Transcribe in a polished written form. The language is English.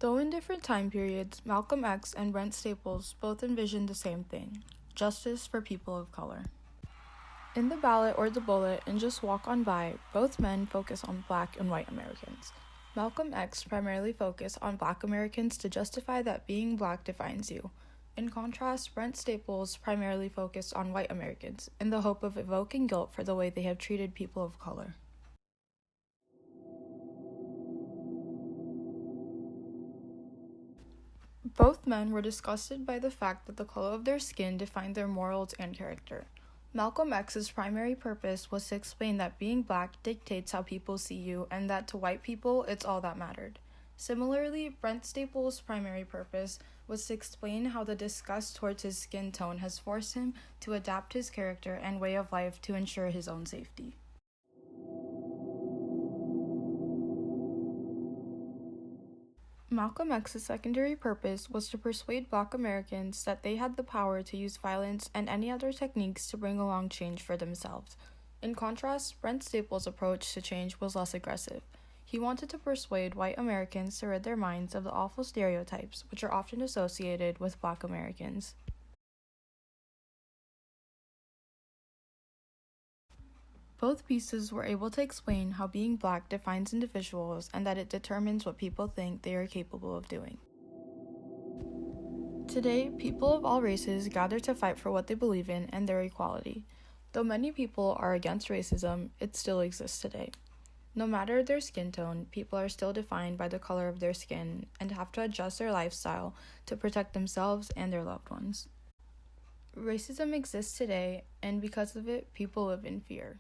Though in different time periods, Malcolm X and Brent Staples both envisioned the same thing: justice for people of color. In The Ballot or the Bullet and Just Walk On By, both men focus on Black and white Americans. Malcolm X primarily focused on Black Americans to justify that being Black defines you. In contrast, Brent Staples primarily focused on white Americans in the hope of evoking guilt for the way they have treated people of color. Both men were disgusted by the fact that the color of their skin defined their morals and character. Malcolm X's primary purpose was to explain that being Black dictates how people see you and that to white people it's all that mattered. Similarly, Brent Staples' primary purpose was to explain how the disgust towards his skin tone has forced him to adapt his character and way of life to ensure his own safety. Malcolm X's secondary purpose was to persuade Black Americans that they had the power to use violence and any other techniques to bring along change for themselves. In contrast, Brent Staples' approach to change was less aggressive. He wanted to persuade white Americans to rid their minds of the awful stereotypes which are often associated with Black Americans. Both pieces were able to explain how being Black defines individuals and that it determines what people think they are capable of doing. Today, people of all races gather to fight for what they believe in and their equality. Though many people are against racism, it still exists today. No matter their skin tone, people are still defined by the color of their skin and have to adjust their lifestyle to protect themselves and their loved ones. Racism exists today, and because of it, people live in fear.